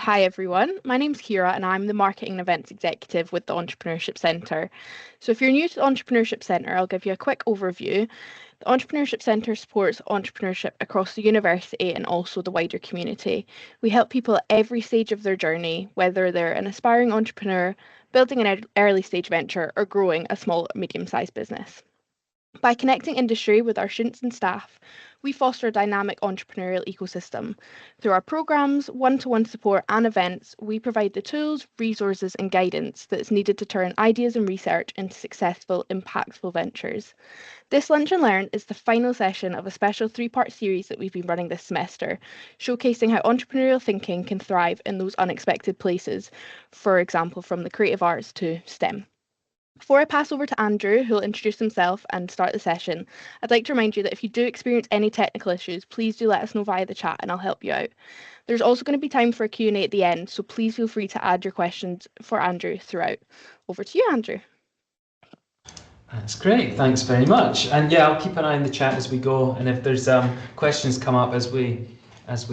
Hi everyone, my name's Kira and I'm the Marketing and Events Executive with the Entrepreneurship Centre. So if you're new to the Entrepreneurship Centre, I'll give you a quick overview. The Entrepreneurship Centre supports entrepreneurship across the university and also the wider community. We help people at every stage of their journey, whether they're an aspiring entrepreneur, building an early stage venture or growing a small or medium-sized business. By connecting industry with our students and staff, we foster a dynamic entrepreneurial ecosystem. Through our programs, one-to-one support and events, we provide the tools, resources and guidance that's needed to turn ideas and research into successful, impactful ventures. This Lunch and Learn is the final session of a special three-part series that we've been running this semester, showcasing how entrepreneurial thinking can thrive in those unexpected places, for example, from the creative arts to STEM. Before I pass over to Andrew, who will introduce himself and start the session, I'd like to remind you that if you do experience any technical issues, please do let us know via the chat and I'll help you out. There's also going to be time for a Q&A at the end, so please feel free to add your questions for Andrew throughout. Over to you, Andrew. That's great, thanks very much. And yeah, I'll keep an eye on the chat as we go, and if there's questions come up as we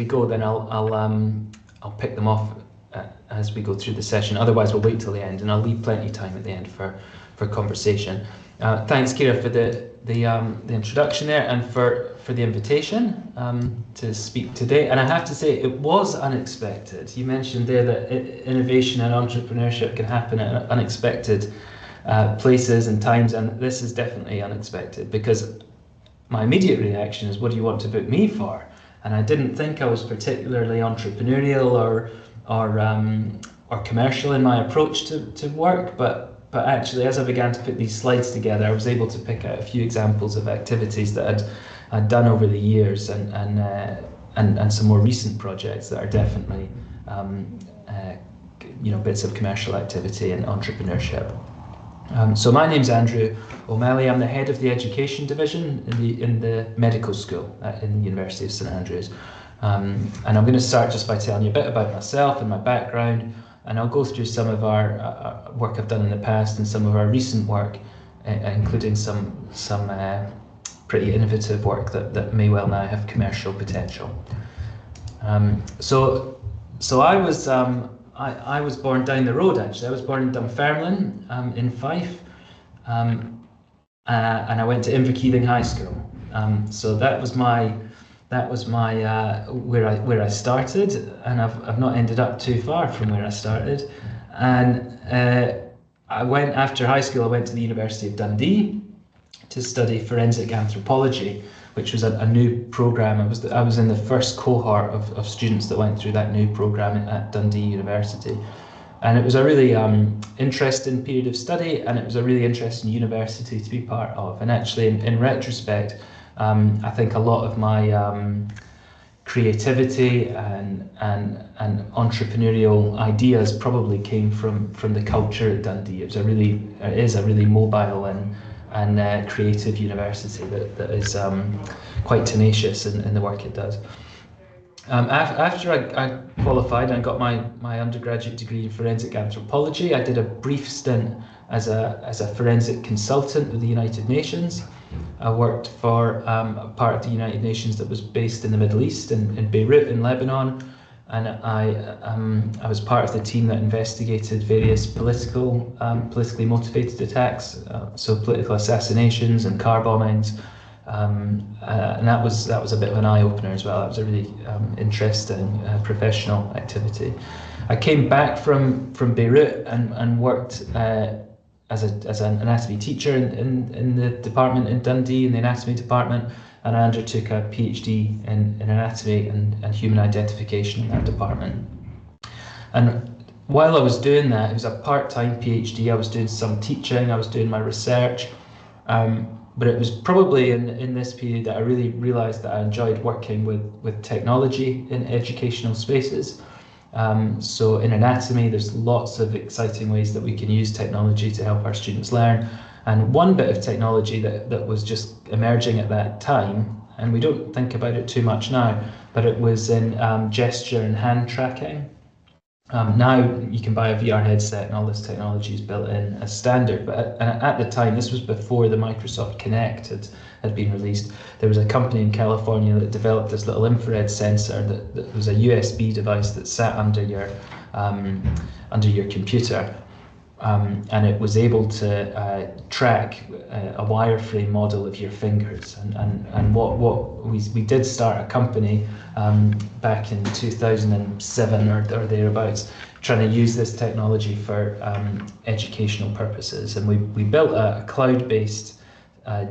go, then I'll pick them off as we go through the session. Otherwise, we'll wait till the end, and I'll leave plenty of time at the end for conversation. Thanks, Kira, for the introduction there, and for the invitation to speak today. And I have to say, it was unexpected. You mentioned there that innovation and entrepreneurship can happen at unexpected places and times, and this is definitely unexpected, because my immediate reaction is, what do you want to book me for? And I didn't think I was particularly entrepreneurial or commercial in my approach to work, but actually, as I began to put these slides together, I was able to pick out a few examples of activities that I'd done over the years, and some more recent projects that are definitely bits of commercial activity and entrepreneurship. So my name's Andrew O'Malley. I'm the head of the education division in the medical school in the University of St Andrews. And I'm going to start just by telling you a bit about myself and my background, and I'll go through some of our work I've done in the past and some of our recent work, including some pretty innovative work that may well now have commercial potential. So I was born down the road, actually. I was born in Dunfermline in Fife, and I went to Inverkeithing High School. So that was my where I started, and I've not ended up too far from where I started. And I went, after high school, I went to the University of Dundee to study forensic anthropology, which was a new program. I was in the first cohort of students that went through that new program at Dundee University. And it was a really interesting period of study, and it was a really interesting university to be part of. And actually, in retrospect, I think a lot of my creativity and entrepreneurial ideas probably came from the culture at Dundee. It is a really mobile and creative university that is quite tenacious in the work it does. After I qualified and got my undergraduate degree in forensic anthropology, I did a brief stint as a forensic consultant with the United Nations. I worked for a part of the United Nations that was based in the Middle East, in Beirut in Lebanon, and I was part of the team that investigated various politically motivated attacks, so political assassinations and car bombings, and that was a bit of an eye-opener as well. That was a really interesting professional activity. I came back from Beirut and worked as an anatomy teacher in the department in Dundee, in the anatomy department, and I undertook a PhD in anatomy and human identification in that department. And while I was doing that, it was a part-time PhD. I was doing some teaching, I was doing my research, but it was probably in this period that I really realised that I enjoyed working with technology in educational spaces. So in anatomy, there's lots of exciting ways that we can use technology to help our students learn. And one bit of technology that was just emerging at that time, and we don't think about it too much now, but it was in gesture and hand tracking. Now you can buy a VR headset and all this technology is built in as standard. But at the time, this was before the Microsoft Kinect had been released. There was a company in California that developed this little infrared sensor that was a USB device that sat under your computer. And it was able to track a wireframe model of your fingers. And what we did start a company back in 2007 or thereabouts, trying to use this technology for educational purposes. And we built a cloud-based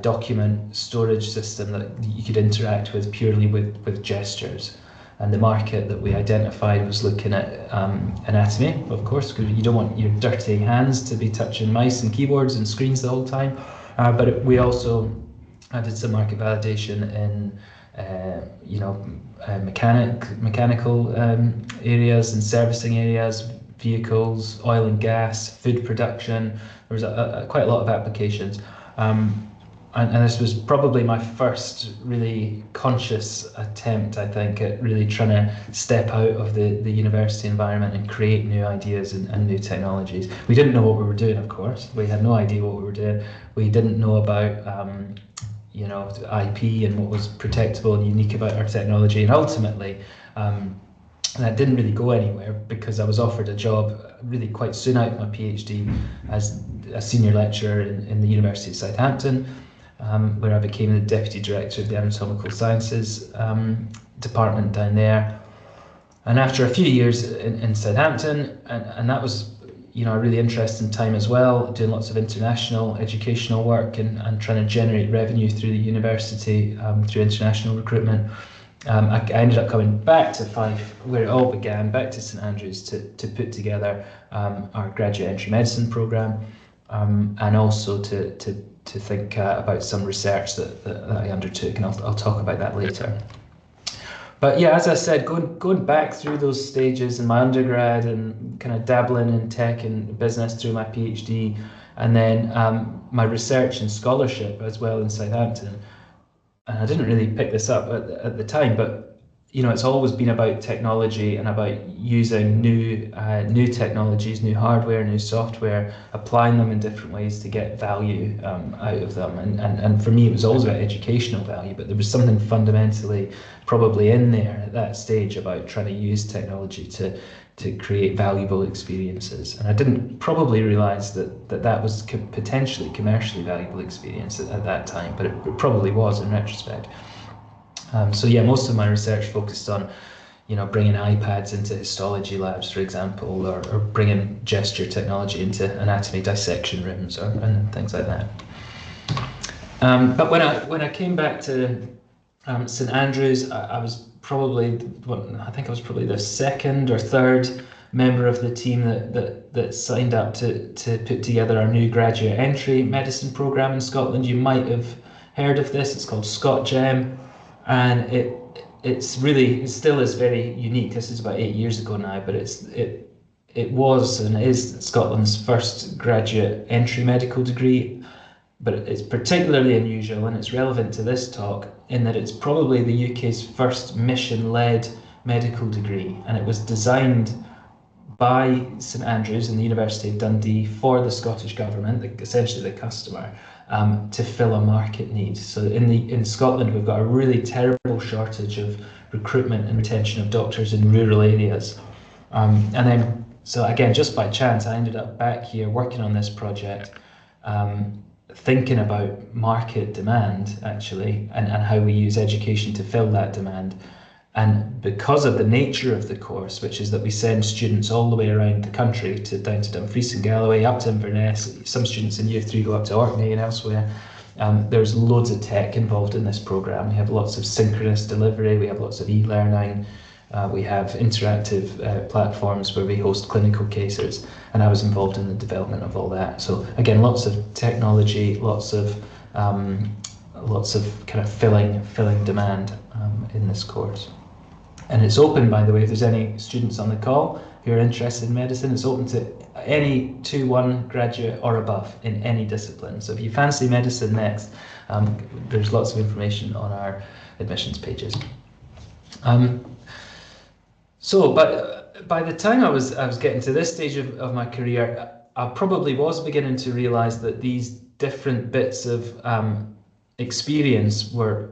document storage system that you could interact with purely with gestures. And the market that we identified was looking at anatomy, of course, because you don't want your dirty hands to be touching mice and keyboards and screens the whole time. But we also did some market validation in, mechanical areas and servicing areas, vehicles, oil and gas, food production. There was quite a lot of applications. And this was probably my first really conscious attempt, I think, at really trying to step out of the university environment and create new ideas and new technologies. We didn't know what we were doing, of course. We had no idea what we were doing. We didn't know about IP and what was protectable and unique about our technology. And ultimately, that didn't really go anywhere because I was offered a job really quite soon out of my PhD as a senior lecturer in the University of Southampton. Where I became the Deputy Director of the Anatomical Sciences department down there. And after a few years in Southampton, and that was a really interesting time as well, doing lots of international educational work and trying to generate revenue through the university through international recruitment. I ended up coming back to Fife, where it all began, back to St Andrews to put together our graduate entry medicine programme, and also to think about some research that I undertook, and I'll talk about that later. But yeah, as I said, going back through those stages in my undergrad and kind of dabbling in tech and business through my PhD, and then my research and scholarship as well in Southampton. And I didn't really pick this up at the time, but it's always been about technology and about using new technologies, new hardware, new software, applying them in different ways to get value out of them. And for me, it was always about educational value, but there was something fundamentally probably in there at that stage about trying to use technology to create valuable experiences. And I didn't probably realize that was potentially commercially valuable experience at that time, but it probably was in retrospect. So yeah, most of my research focused on, bringing iPads into histology labs, for example, or bringing gesture technology into anatomy dissection rooms and things like that. But when I came back to St Andrews, I was probably the second or third member of the team that signed up to put together our new graduate entry medicine programme in Scotland. You might have heard of this. It's called ScotGem. And it still is very unique. This is about 8 years ago now, but it was and is Scotland's first graduate entry medical degree. But it's particularly unusual, and it's relevant to this talk in that it's probably the UK's first mission-led medical degree, and it was designed by St Andrews and the University of Dundee for the Scottish Government, essentially the customer, to fill a market need. So in Scotland, we've got a really terrible shortage of recruitment and retention of doctors in rural areas. So again, just by chance, I ended up back here working on this project, thinking about market demand, actually, and how we use education to fill that demand. And because of the nature of the course, which is that we send students all the way around the country down to Dumfries and Galloway, up to Inverness, some students in Year 3 go up to Orkney and elsewhere, there's loads of tech involved in this programme. We have lots of synchronous delivery, we have lots of e-learning, we have interactive platforms where we host clinical cases, and I was involved in the development of all that. So again, lots of technology, lots of kind of filling demand in this course. And it's open, by the way, if there's any students on the call who are interested in medicine, it's open to any 2-1 graduate or above in any discipline. So if you fancy medicine next, there's lots of information on our admissions pages. But by the time I was getting to this stage of my career, I probably was beginning to realize that these different bits of experience were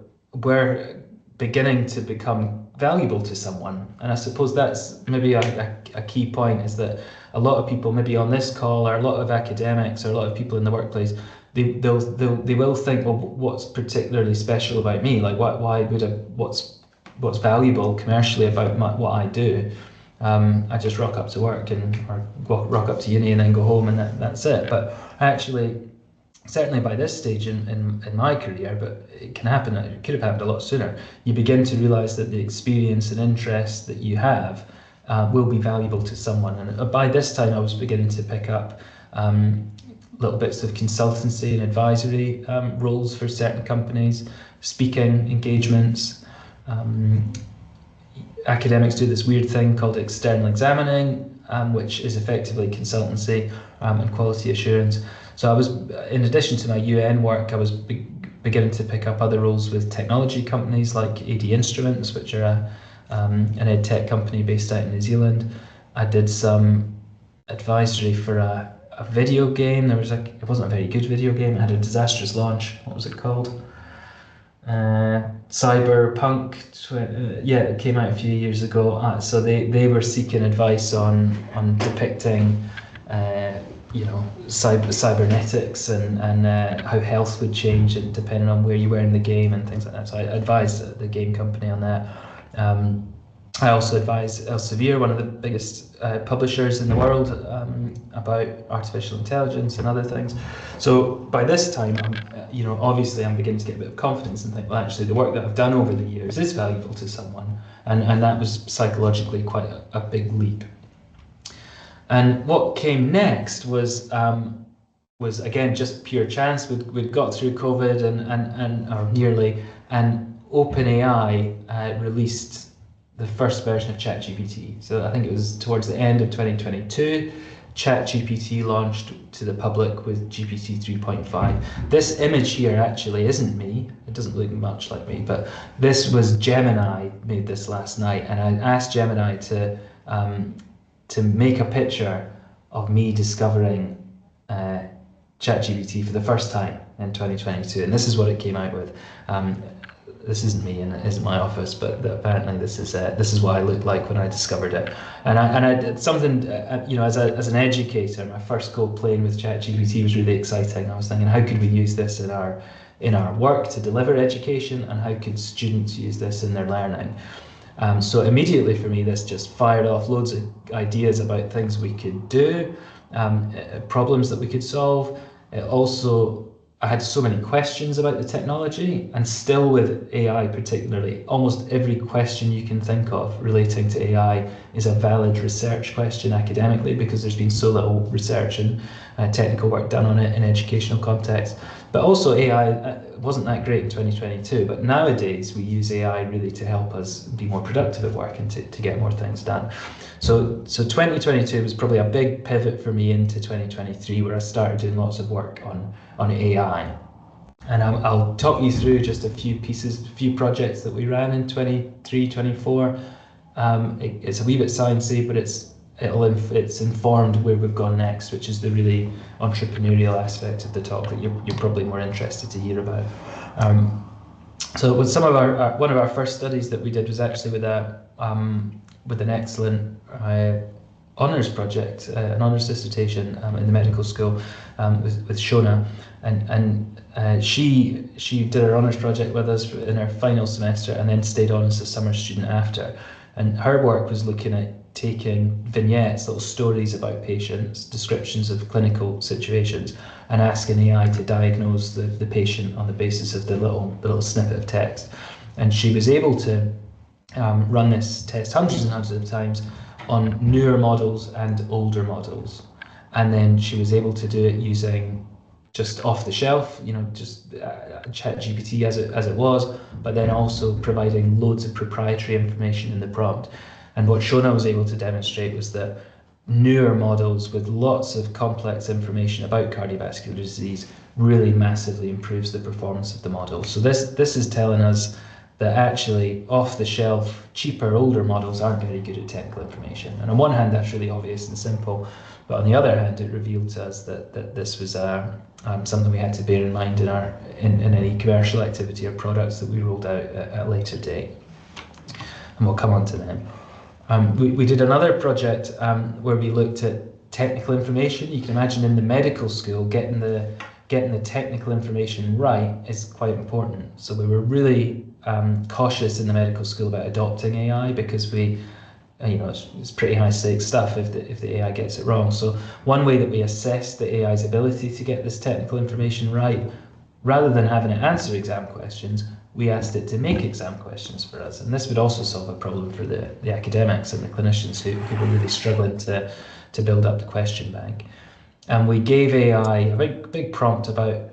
beginning to become valuable to someone. And I suppose that's maybe a key point, is that a lot of people maybe on this call, or a lot of academics, or a lot of people in the workplace, they will think, well, what's particularly special about me? Like, why would what's valuable commercially about what I do? I just rock up to work or rock up to uni and then go home, and that's it. But actually, certainly by this stage in my career, but it could have happened a lot sooner, you begin to realize that the experience and interest that you have will be valuable to someone. And by this time, I was beginning to pick up little bits of consultancy and advisory roles for certain companies, speaking engagements. Academics do this weird thing called external examining, which is effectively consultancy and quality assurance. So I was, in addition to my UN work, I was beginning to pick up other roles with technology companies like AD Instruments, which are an ed tech company based out in New Zealand. I did some advisory for a video game. It wasn't a very good video game. It had a disastrous launch. What was it called? Cyberpunk. It came out a few years ago. So they were seeking advice on depicting cybernetics and how health would change depending on where you were in the game and things like that. So I advised the game company on that. I also advised Elsevier, one of the biggest publishers in the world, about artificial intelligence and other things. So by this time, obviously I'm beginning to get a bit of confidence and think, well, actually the work that I've done over the years is valuable to someone. And that was psychologically quite a big leap. And what came next was again just pure chance. We'd got through COVID or nearly, and OpenAI released the first version of ChatGPT. So I think it was towards the end of 2022. ChatGPT launched to the public with GPT 3.5. This image here actually isn't me. It doesn't look much like me, but this was Gemini made this last night, and I asked Gemini to make a picture of me discovering ChatGPT for the first time in 2022, and this is what it came out with. This isn't me, and it isn't my office, but apparently this is what I looked like when I discovered it. And I did something, as an educator, my first go playing with ChatGPT was really exciting. I was thinking, how could we use this in our work to deliver education, and how could students use this in their learning? So immediately for me, this just fired off loads of ideas about things we could do, problems that we could solve. I had so many questions about the technology, and still with AI particularly, almost every question you can think of relating to AI is a valid research question academically, because there's been so little research and technical work done on it in educational context. But also AI wasn't that great in 2022, but nowadays we use AI really to help us be more productive at work and to get more things done. So 2022 was probably a big pivot for me into 2023, where I started doing lots of work on AI. And I'll talk you through just a few projects that we ran in 23, 24. It's a wee bit sciencey, but it's informed where we've gone next, which is the really entrepreneurial aspect of the talk that you're probably more interested to hear about. So with some of one of our first studies that we did was actually with an excellent honours project, an honours dissertation in the medical school with Shona, and she did her honours project with us in her final semester, and then stayed on as a summer student after. And her work was looking at taking vignettes, little stories about patients, descriptions of clinical situations, and asking AI to diagnose the patient on the basis of the little snippet of text. And she was able to run this test hundreds and hundreds of times on newer models and older models. And then she was able to do it using just off the shelf, just ChatGPT as it was, but then also providing loads of proprietary information in the prompt. And what Shona was able to demonstrate was that newer models with lots of complex information about cardiovascular disease really massively improves the performance of the model. So this is telling us that actually off-the-shelf, cheaper, older models aren't very good at technical information. And on one hand, that's really obvious and simple, but on the other hand, it revealed to us that this was something we had to bear in mind in any commercial activity or products that we rolled out at a later date. And we'll come on to them. We did another project where we looked at technical information. You can imagine in the medical school, getting the technical information right is quite important. So we were really cautious in the medical school about adopting AI because it's pretty high stakes stuff if the AI gets it wrong. So one way that we assessed the AI's ability to get this technical information right, rather than having it answer exam questions, we asked it to make exam questions for us. And this would also solve a problem for the academics and the clinicians who were really struggling to build up the question bank. And we gave AI a big prompt about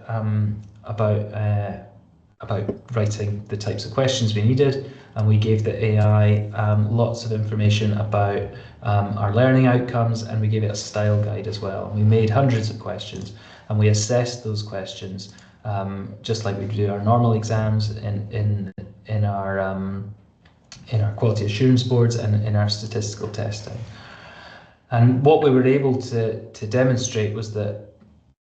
writing the types of questions we needed, and we gave the AI lots of information about our learning outcomes, and we gave it a style guide as well. And we made hundreds of questions, and we assessed those questions just like we do our normal exams in our quality assurance boards and in our statistical testing. And what we were able to demonstrate was that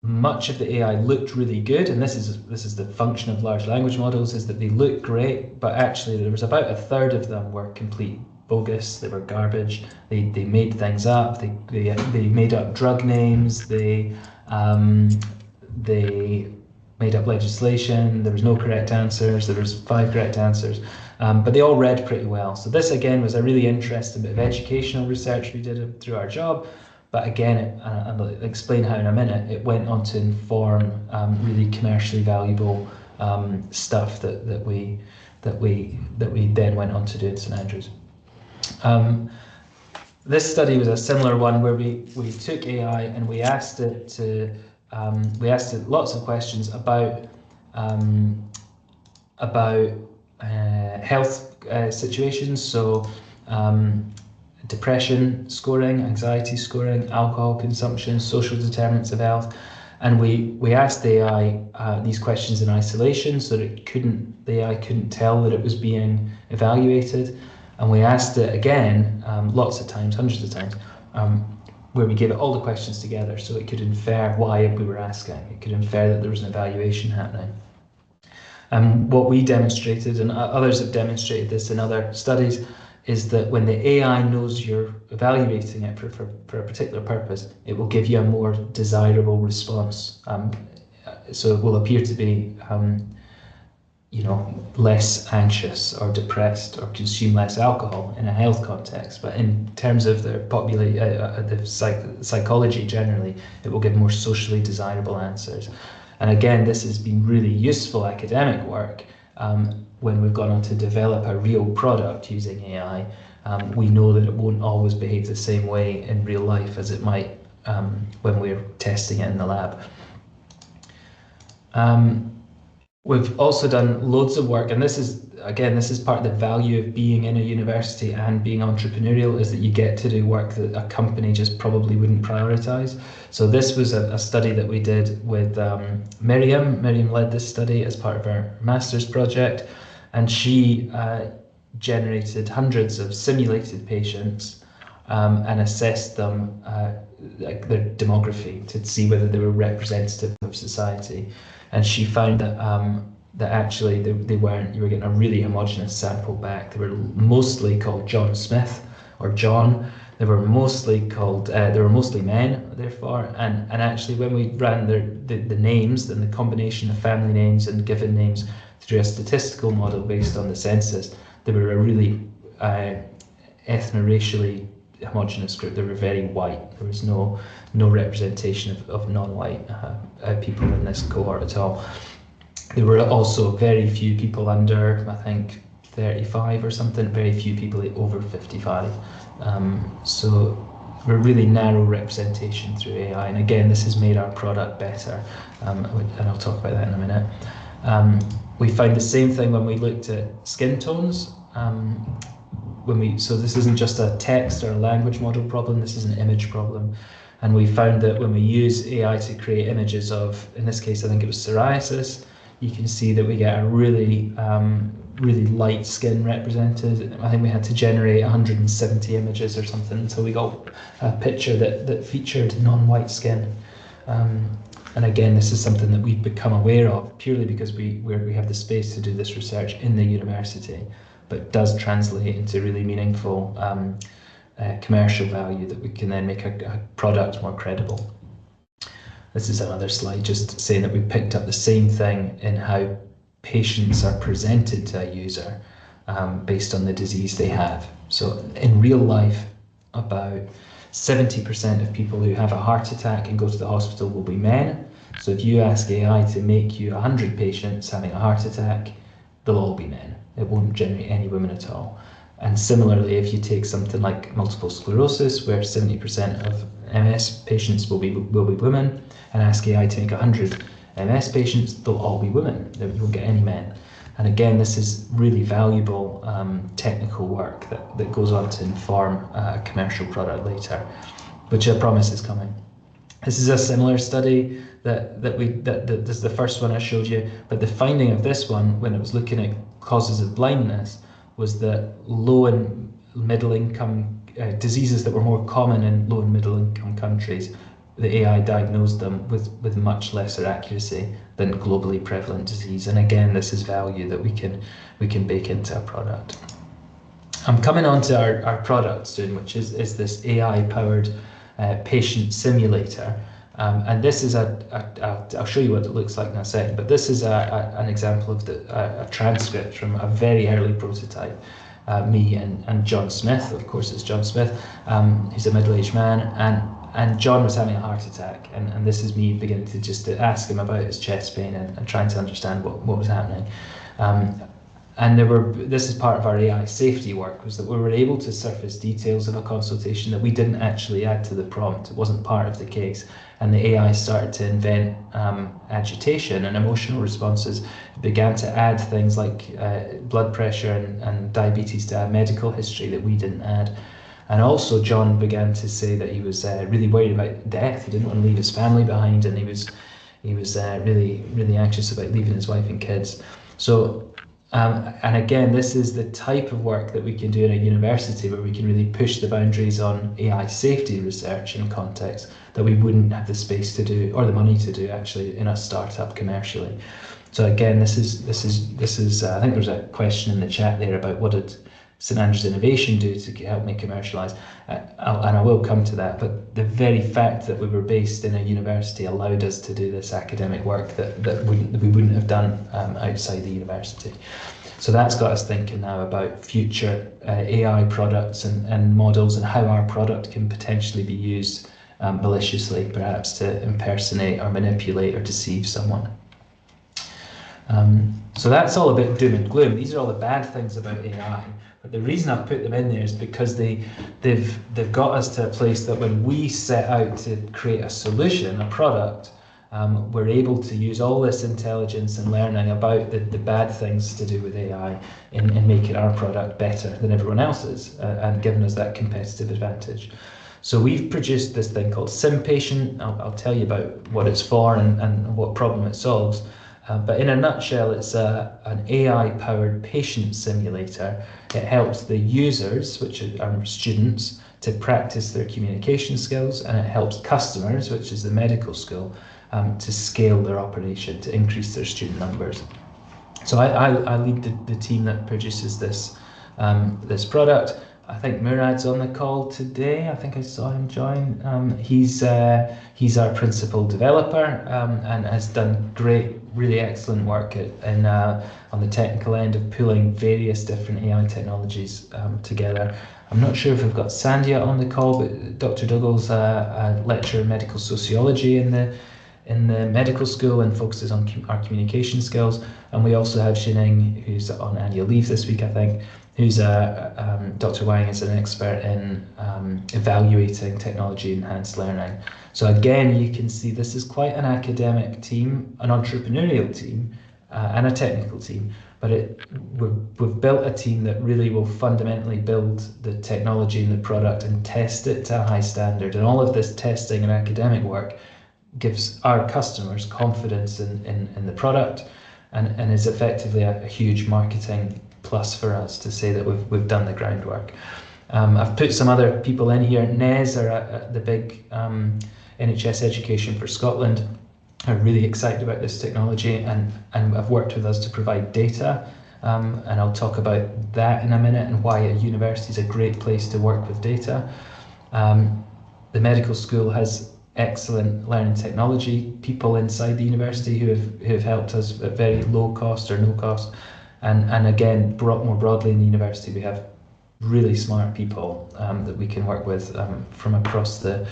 much of the AI looked really good, and this is the function of large language models, is that they look great, but actually there was about a third of them were complete bogus. They were garbage. They made things up. They made up drug names. They made up legislation. There was no correct answers. There was 5 correct answers, but they all read pretty well. So this again was a really interesting bit of educational research we did through our job. But again, I'll explain how in a minute, it went on to inform really commercially valuable stuff that we then went on to do in St Andrews. This study was a similar one where we took AI and we asked it lots of questions about health situations. So depression scoring, anxiety scoring, alcohol consumption, social determinants of health. And we asked the AI these questions in isolation so that the AI couldn't tell that it was being evaluated. And we asked it again, lots of times, hundreds of times, where we gave it all the questions together so it could infer why we were asking. It could infer that there was an evaluation happening. And what we demonstrated, and others have demonstrated this in other studies, is that when the AI knows you're evaluating it for a particular purpose, it will give you a more desirable response. So it will appear to be less anxious or depressed or consume less alcohol in a health context. But in terms of the psychology generally, it will give more socially desirable answers. And again, this has been really useful academic work. When we've gone on to develop a real product using AI, we know that it won't always behave the same way in real life as it might when we're testing it in the lab. We've also done loads of work, and this is part of the value of being in a university and being entrepreneurial, is that you get to do work that a company just probably wouldn't prioritize. So this was a study that we did with Miriam. Miriam led this study as part of our master's project, and she generated hundreds of simulated patients and assessed them, like their demography, to see whether they were representative of society. And she found that actually they weren't. You were getting a really homogeneous sample back. They were mostly called John Smith or John. They were mostly men, therefore. And actually, when we ran the names and the combination of family names and given names through a statistical model based on the census, they were a really ethno-racially homogeneous group. They were very white. There was no representation of non-white people in this cohort at all. There were also very few people under, I think, 35 or something, very few people over 55. So we're really narrow representation through AI. And again, this has made our product better. And I'll talk about that in a minute. We found the same thing when we looked at skin tones. So this isn't just a text or a language model problem, this is an image problem. And we found that when we use AI to create images of, in this case, I think it was psoriasis, you can see that we get a really light skin represented. I think we had to generate 170 images or something until we got a picture that featured non-white skin. And again, this is something that we've become aware of purely because we have the space to do this research in the university, but does translate into really meaningful commercial value that we can then make a product more credible. This is another slide just saying that we picked up the same thing in how patients are presented to a user based on the disease they have. So in real life, about 70% of people who have a heart attack and go to the hospital will be men. So if you ask AI to make you 100 patients having a heart attack, they'll all be men. It won't generate any women at all. And similarly, if you take something like multiple sclerosis, where 70% of MS patients will be women, and ask AI to make 100 MS patients, they'll all be women. You won't get any men. And again, this is really valuable technical work that goes on to inform a commercial product later, which I promise is coming. This is a similar study that this is the first one I showed you, but the finding of this one, when it was looking at causes of blindness, was that low and middle income diseases that were more common in low and middle income countries, the AI diagnosed them with much lesser accuracy than globally prevalent disease. And again, this is value that we can bake into a product. I'm coming on to our product soon, which is this AI-powered patient simulator. And this is I'll show you what it looks like in a second, but this is an example of a transcript from a very early prototype. Me and John Smith, of course it's John Smith, he's a middle-aged man, and John was having a heart attack, and this is me beginning to ask him about his chest pain and trying to understand what was happening. And this is part of our AI safety work, was that we were able to surface details of a consultation that we didn't actually add to the prompt. It wasn't part of the case. And the AI started to invent agitation and emotional responses. It began to add things like blood pressure and diabetes to our medical history that we didn't add. And also John began to say that he was really worried about death. He didn't want to leave his family behind, and he was really, really anxious about leaving his wife and kids. So, and again, this is the type of work that we can do in a university where we can really push the boundaries on AI safety research in context that we wouldn't have the space to do, or the money to do actually, in a startup commercially. So again, this is I think there's a question in the chat there about what did St Andrews Innovation do to help me commercialise, and I will come to that, but the very fact that we were based in a university allowed us to do this academic work that we wouldn't have done outside the university. So that's got us thinking now about future AI products and models, and how our product can potentially be used maliciously, perhaps to impersonate or manipulate or deceive someone. So that's all a bit doom and gloom. These are all the bad things about AI. But the reason I've put them in there is because they've got us to a place that when we set out to create a solution, a product, we're able to use all this intelligence and learning about the bad things to do with AI in making our product better than everyone else's, and giving us that competitive advantage. So we've produced this thing called SimPatient. I'll tell you about what it's for and what problem it solves. But in a nutshell, it's an AI-powered patient simulator. It helps the users, which are students, to practice their communication skills, and it helps customers, which is the medical school, to scale their operation, to increase their student numbers. So I lead the team that produces this product. I think Murad's on the call today. I think I saw him join. He's our principal developer and has done great, really excellent work on the technical end of pulling various different AI technologies together. I'm not sure if we've got Sandhya on the call, but Dr. Dougall's a lecturer in medical sociology in the medical school and focuses on our communication skills. And we also have Xining, who's on annual leave this week, I think, who's Dr. Wang is an expert in evaluating technology-enhanced learning. So again, you can see this is quite an academic team, an entrepreneurial team, and a technical team. But we've built a team that really will fundamentally build the technology and the product and test it to a high standard. And all of this testing and academic work gives our customers confidence in the product, and is effectively a huge marketing plus for us to say that we've done the groundwork. I've put some other people in here. NES are the big NHS Education for Scotland are really excited about this technology and have worked with us to provide data. And I'll talk about that in a minute and why a university is a great place to work with data. The medical school has excellent learning technology people inside the university who have helped us at very low cost or no cost. And again, more broadly in the university, we have really smart people that we can work with from across the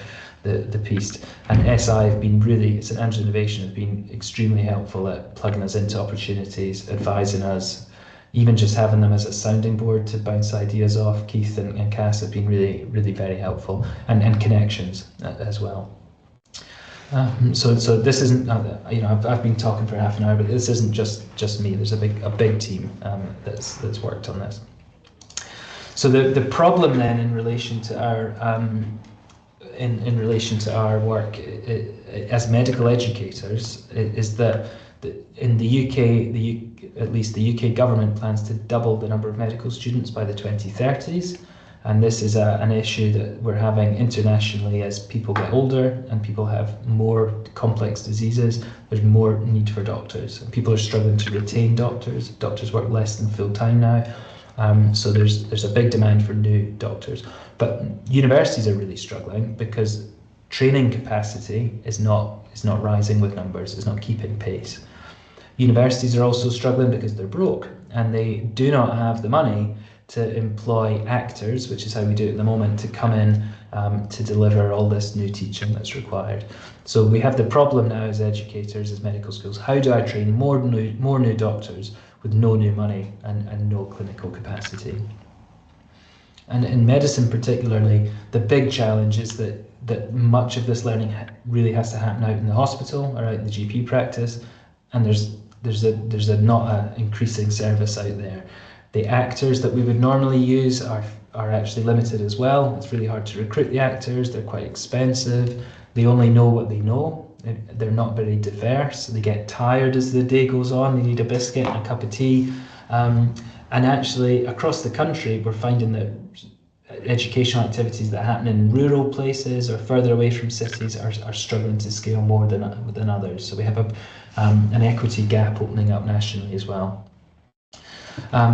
piece. And SI have been really, St Andrews Innovation have been extremely helpful at plugging us into opportunities, advising us, even just having them as a sounding board to bounce ideas off. Keith and Cass have been really, really very helpful, and connections as well. So this isn't, I've been talking for half an hour, but this isn't just me. There's a big team that's worked on this. So the problem then in relation to our in relation to our work as medical educators is that in the UK, at least the UK government plans to double the number of medical students by the 2030s. And this is an issue that we're having internationally as people get older and people have more complex diseases. There's more need for doctors. And people are struggling to retain doctors. Doctors work less than full time now. So there's a big demand for new doctors. But universities are really struggling because training capacity is not rising with numbers, it's not keeping pace. Universities are also struggling because they're broke and they do not have the money to employ actors, which is how we do it at the moment, to come in to deliver all this new teaching that's required. So we have the problem now as educators, as medical schools, how do I train more new doctors with no new money and no clinical capacity? And in medicine particularly, the big challenge is that much of this learning really has to happen out in the hospital or out in the GP practice, and there's not an increasing service out there. The actors that we would normally use are actually limited as well. It's really hard to recruit the actors, they're quite expensive, they only know what they know, they're not very diverse, they get tired as the day goes on, they need a biscuit and a cup of tea. And actually across the country we're finding that educational activities that happen in rural places or further away from cities are struggling to scale more than others. So we have an equity gap opening up nationally as well.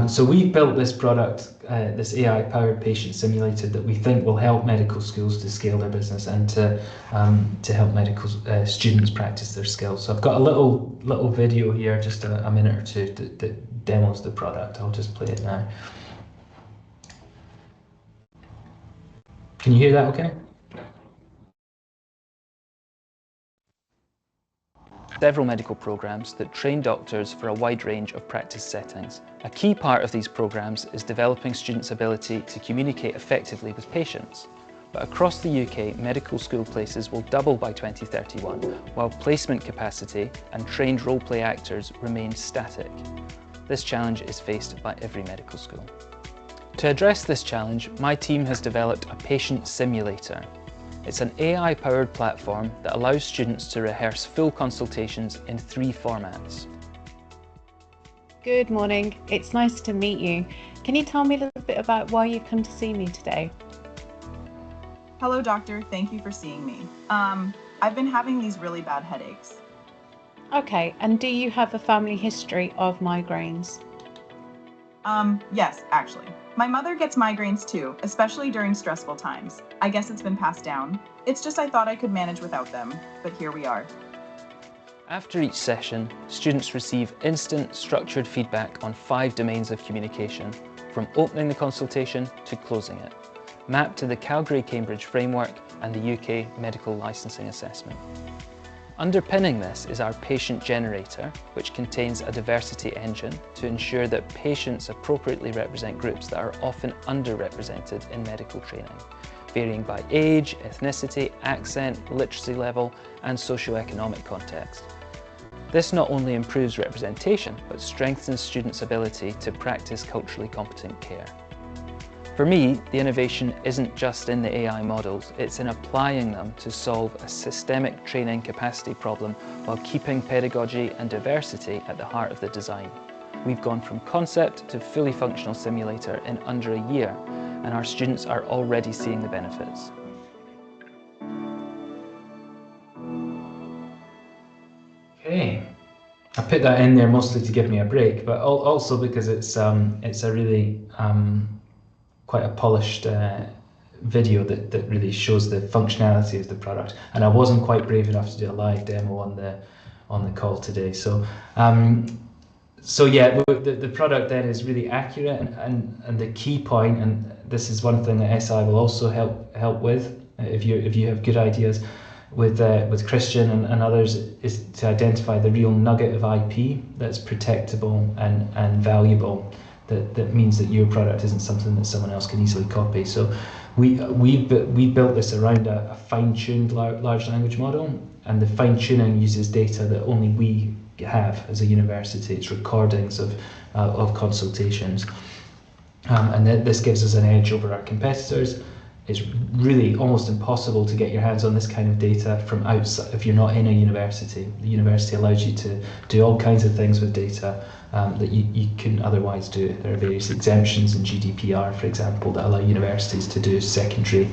So we built this product, this AI-powered patient simulator that we think will help medical schools to scale their business and to help medical students practice their skills. So I've got a little video here, just a minute or two, that demos the product. I'll just play it now. Can you hear that okay? Several medical programs that train doctors for a wide range of practice settings. A key part of these programs is developing students' ability to communicate effectively with patients. But across the UK, medical school places will double by 2031, while placement capacity and trained role-play actors remain static. This challenge is faced by every medical school. To address this challenge, my team has developed a patient simulator. It's an AI-powered platform that allows students to rehearse full consultations in 3 formats. Good morning, it's nice to meet you. Can you tell me a little bit about why you've come to see me today? Hello doctor, thank you for seeing me. I've been having these really bad headaches. Okay, and do you have a family history of migraines? Yes, actually. My mother gets migraines too, especially during stressful times. I guess it's been passed down. It's just I thought I could manage without them, but here we are. After each session, students receive instant, structured feedback on 5 domains of communication, from opening the consultation to closing it, mapped to the Calgary-Cambridge framework and the UK medical licensing assessment. Underpinning this is our patient generator, which contains a diversity engine to ensure that patients appropriately represent groups that are often underrepresented in medical training, varying by age, ethnicity, accent, literacy level, and socioeconomic context. This not only improves representation, but strengthens students' ability to practice culturally competent care. For me, the innovation isn't just in the AI models, it's in applying them to solve a systemic training capacity problem while keeping pedagogy and diversity at the heart of the design. We've gone from concept to fully functional simulator in under a year, and our students are already seeing the benefits. Okay, I put that in there mostly to give me a break, but also because it's a really quite a polished video that really shows the functionality of the product. And I wasn't quite brave enough to do a live demo on the call today. So yeah, the product then is really accurate, and the key point, and this is one thing that SI will also help with if you have good ideas with Christian and others, is to identify the real nugget of IP that's protectable and valuable. That means that your product isn't something that someone else can easily copy. So we built this around a fine-tuned large language model, and the fine-tuning uses data that only we have as a university. It's recordings of consultations, and this gives us an edge over our competitors. It's really almost impossible to get your hands on this kind of data from outside if you're not in a university. The university allows you to do all kinds of things with data that you couldn't otherwise do. There are various exemptions in GDPR, for example, that allow universities to do secondary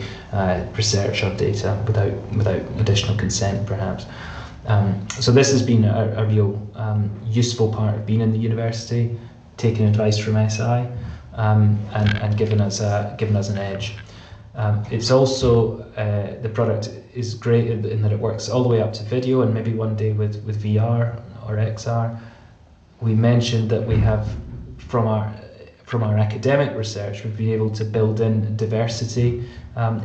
research on data without additional consent, perhaps. So this has been a real useful part of being in the university, taking advice from SI, and giving us an edge. It's also, the product is great in that it works all the way up to video, and maybe one day with VR or XR. We mentioned that we have, from our academic research, we've been able to build in diversity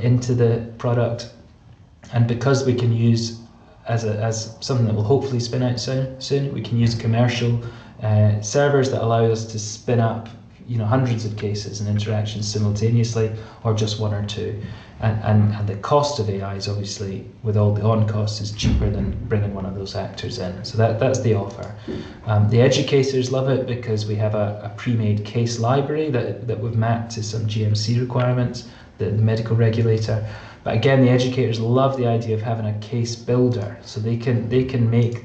into the product, and because we can use as something that will hopefully spin out soon, we can use commercial servers that allow us to spin up hundreds of cases and interactions simultaneously, or just one or two. And the cost of AI is obviously, with all the on costs, is cheaper than bringing one of those actors in. So that's the offer. The educators love it because we have a pre-made case library that we've mapped to some GMC requirements, the medical regulator. But again, the educators love the idea of having a case builder, so they can make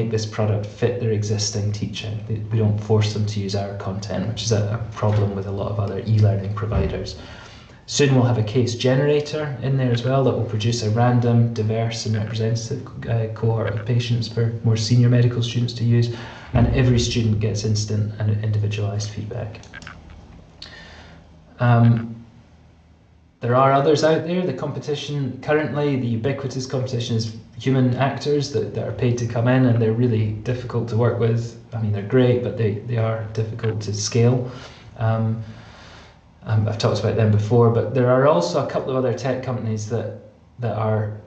this product fit their existing teaching. We don't force them to use our content, which is a problem with a lot of other e-learning providers. Soon we'll have a case generator in there as well that will produce a random, diverse and representative cohort of patients for more senior medical students to use, and every student gets instant and individualised feedback. There are others out there. The competition currently, the ubiquitous competition, is human actors that are paid to come in, and they're really difficult to work with. I mean, they're great, but they are difficult to scale. I've talked about them before, but there are also a couple of other tech companies that are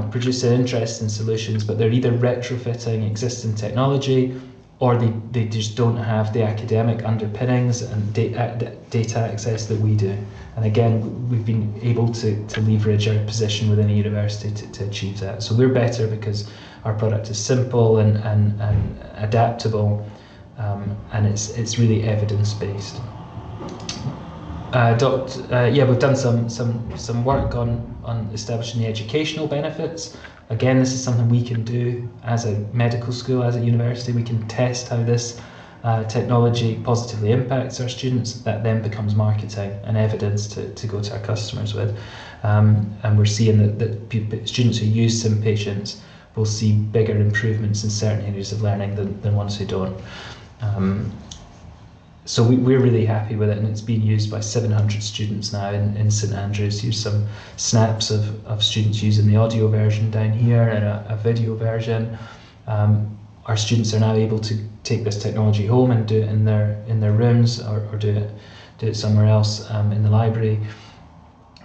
producing interesting solutions, but they're either retrofitting existing technology, or they just don't have the academic underpinnings and data access that we do. And again, we've been able to leverage our position within a university to achieve that. So we're better because our product is simple and adaptable, and it's really evidence-based. We've done some work on establishing the educational benefits. Again, this is something we can do as a medical school, as a university. We can test how this technology positively impacts our students. That then becomes marketing and evidence to go to our customers with. And we're seeing that students who use SimPatient will see bigger improvements in certain areas of learning than ones who don't. So we're really happy with it, and it's being used by 700 students now in St Andrews. Here's some snaps of students using the audio version down here and a video version. Our students are now able to take this technology home and do it in their rooms, or do it somewhere else in the library.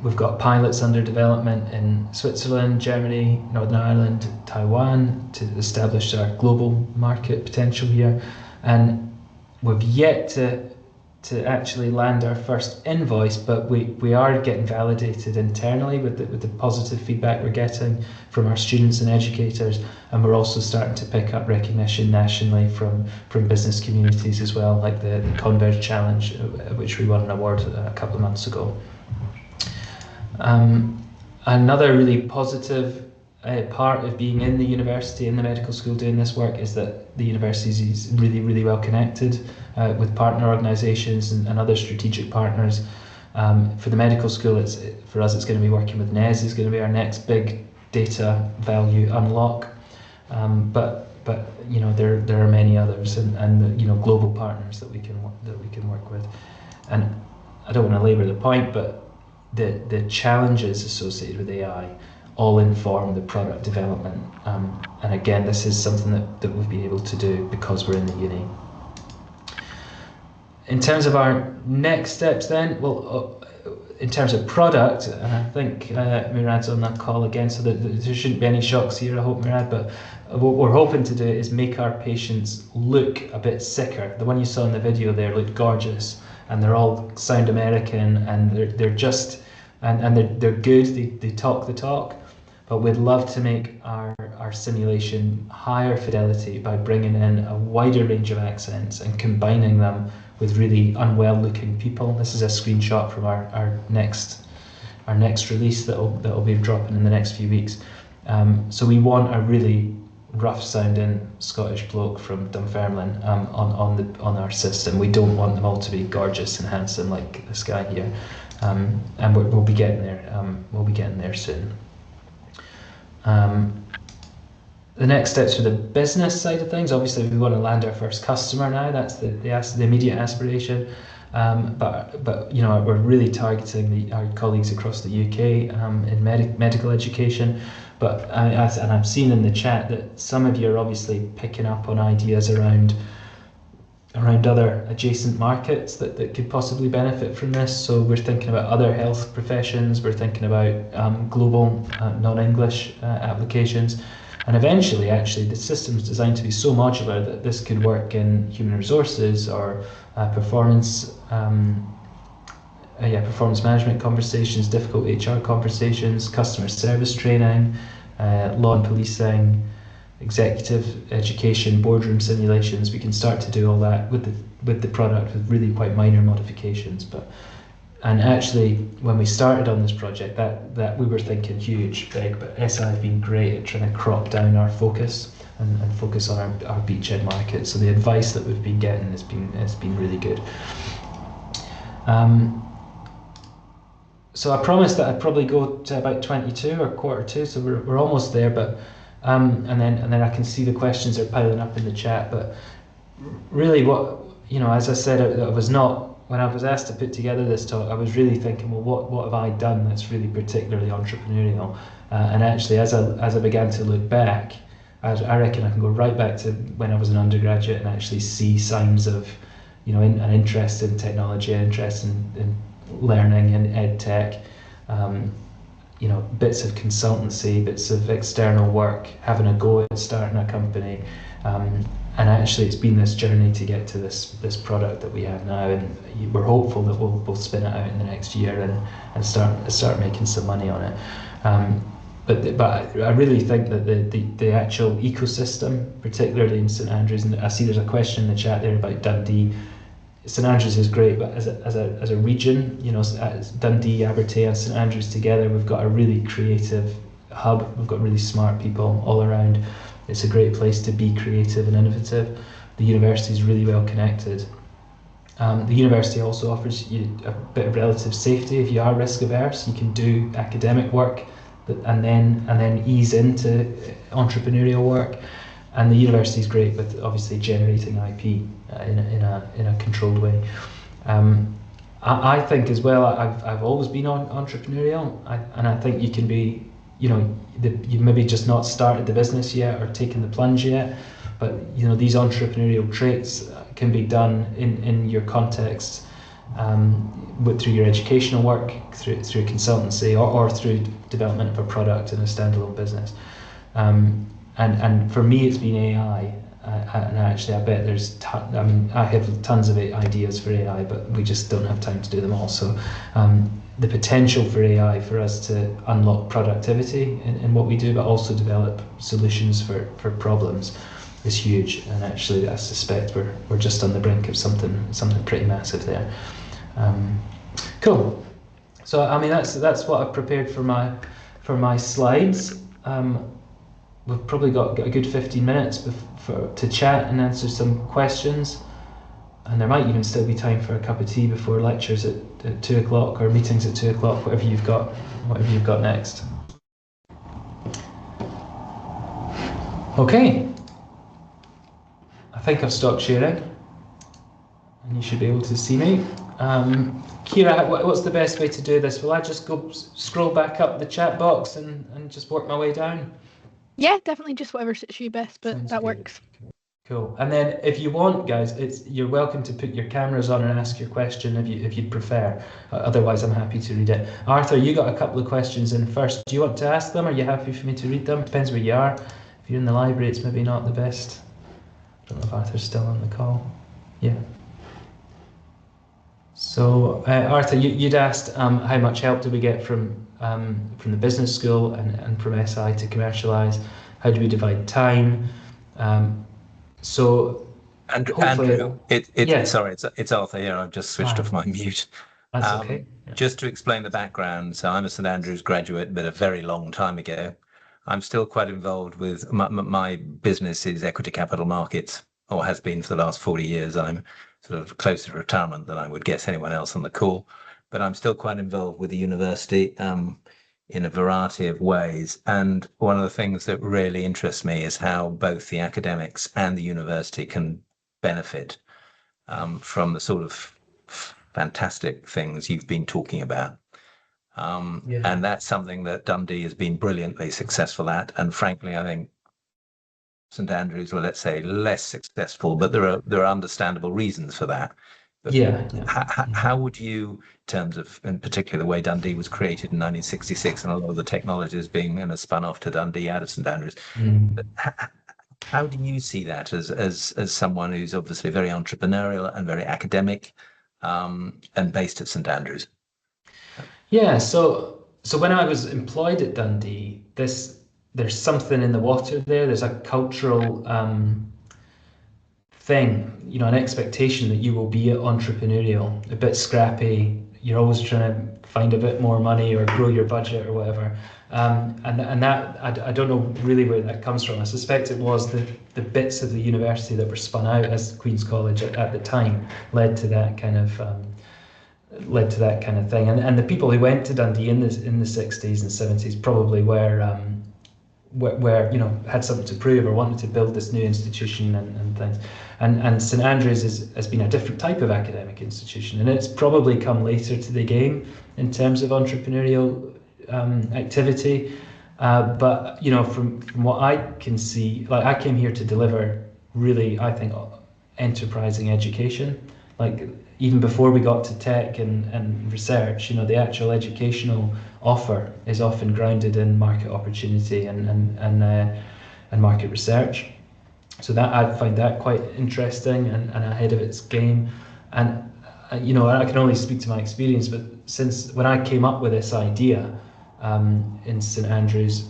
We've got pilots under development in Switzerland, Germany, Northern Ireland, Taiwan, to establish our global market potential here. And we've yet to to actually land our first invoice, but we are getting validated internally with the positive feedback we're getting from our students and educators, and we're also starting to pick up recognition nationally from business communities as well, like the Converge Challenge, which we won an award a couple of months ago. Another really positive part of being in the university, in the medical school doing this work, is that the university is really, really well connected with partner organisations and other strategic partners. For the medical school, for us it's going to be working with NES, is going to be our next big data value unlock. But you know, there are many others, and you know, global partners that we can work with. And I don't want to labour the point, but the challenges associated with AI all inform the product development. And again, this is something that we'll be able to do because we're in the uni. In terms of our next steps then, well, in terms of product, and I think Murad's on that call again, so that there shouldn't be any shocks here, I hope, Murad, but what we're hoping to do is make our patients look a bit sicker. The one you saw in the video there looked gorgeous, and they're all sound American, and they're just, and they're good, they talk the talk. But we'd love to make our simulation higher fidelity by bringing in a wider range of accents and combining them with really unwell looking people. This is a screenshot from our next release that'll be dropping in the next few weeks. So we want a really rough sounding Scottish bloke from Dunfermline on our system. We don't want them all to be gorgeous and handsome like this guy here. And we'll be getting there. We'll be getting there soon. The next steps for the business side of things, obviously we want to land our first customer now. That's the immediate aspiration. But you know, we're really targeting our colleagues across the UK in medical education. But and I've seen in the chat that some of you are obviously picking up on ideas around other adjacent markets that could possibly benefit from this. So we're thinking about other health professions, we're thinking about global non-English applications, and eventually actually the system's designed to be so modular that this could work in human resources or performance management conversations, difficult HR conversations, customer service training, law and policing, executive education, boardroom simulations. We can start to do all that with the product with really quite minor modifications. And actually, when we started on this project, that we were thinking huge, big, but SI have been great at trying to crop down our focus and focus on our beachhead market. So the advice that we've been getting has been really good. So I promised that I'd probably go to about 22 or quarter to, so we're almost there, but and then I can see the questions are piling up in the chat. But really, what, you know, as I said, I was not, when I was asked to put together this talk, I was really thinking, well, what have I done that's really particularly entrepreneurial? And actually, as I began to look back, I reckon I can go right back to when I was an undergraduate and actually see signs of, you know, an interest in technology, an interest in learning and ed tech. You know, bits of consultancy, bits of external work, having a go at starting a company, and actually it's been this journey to get to this product that we have now, and we're hopeful that we'll spin it out in the next year and start making some money on it. But I really think that the actual ecosystem, particularly in St Andrews, and I see there's a question in the chat there about Dundee. St Andrews is great, but as a region, you know, Dundee, Abertay and St Andrews together, we've got a really creative hub. We've got really smart people all around. It's a great place to be creative and innovative. The university is really well connected. The university also offers you a bit of relative safety. If you are risk averse, you can do academic work and then ease into entrepreneurial work. And the university is great with obviously generating IP in a controlled way. I think as well, I've always been entrepreneurial, and I think you can be, you know, you maybe just not started the business yet or taken the plunge yet, but you know, these entrepreneurial traits can be done in your context, through your educational work, through consultancy, or through development of a product in a standalone business. And for me, it's been AI. And actually, I bet there's, I mean, I have tons of ideas for AI, but we just don't have time to do them all. So the potential for AI for us to unlock productivity in what we do, but also develop solutions for problems is huge. And actually, I suspect we're just on the brink of something pretty massive there. Cool. So I mean, that's what I've prepared for my slides. We've probably got a good 15 minutes to chat and answer some questions, and there might even still be time for a cup of tea before lectures at 2 o'clock or meetings at 2 o'clock, whatever you've got next. Okay, I think I've stopped sharing, and you should be able to see me. Kira, what's the best way to do this? Will I just go scroll back up the chat box and just work my way down? Yeah, definitely, just whatever suits you best, but Sounds that good. works. Cool. And then if you want, guys, you're welcome to put your cameras on and ask your question if you'd prefer. Otherwise, I'm happy to read it. Arthur, you got a couple of questions in first. Do you want to ask them? Are you happy for me to read them? Depends where you are. If you're in the library, it's maybe not the best. I don't know if Arthur's still on the call. Yeah. So Arthur, you'd asked how much help do we get from the business school and from SI to commercialise? How do we divide time? So Andrew, yeah. Sorry, it's Arthur here. I've just switched off my mute. That's okay. Yeah. Just to explain the background, so I'm a St Andrews graduate, but a very long time ago. I'm still quite involved with my business is equity capital markets, or has been for the last 40 years. I'm sort of closer to retirement than I would guess anyone else on the call, but I'm still quite involved with the university in a variety of ways. And one of the things that really interests me is how both the academics and the university can benefit from the sort of fantastic things you've been talking about. And that's something that Dundee has been brilliantly successful at. And frankly, I think St Andrews were, let's say, less successful, but there are understandable reasons for that. But how would you, in terms of, in particular, the way Dundee was created in 1966 and a lot of the technologies being spun off to Dundee out of St Andrews, how do you see that as someone who's obviously very entrepreneurial and very academic and based at St Andrews? Yeah, so when I was employed at Dundee, there's something in the water there. There's a cultural thing, an expectation that you will be entrepreneurial, a bit scrappy. You're always trying to find a bit more money or grow your budget or whatever. And that, I don't know really where that comes from. I suspect it was the bits of the university that were spun out as Queen's College at the time led to that kind of thing. And the people who went to Dundee in the 60s and 70s probably were had something to prove or wanted to build this new institution and things. And St Andrews has been a different type of academic institution, and it's probably come later to the game in terms of entrepreneurial activity. But from what I can see, like, I came here to deliver really, I think, enterprising education. Like, even before we got to tech and research, the actual educational offer is often grounded in market opportunity and market research. So that, I find that quite interesting and ahead of its game. And I can only speak to my experience, but since when I came up with this idea in St Andrews,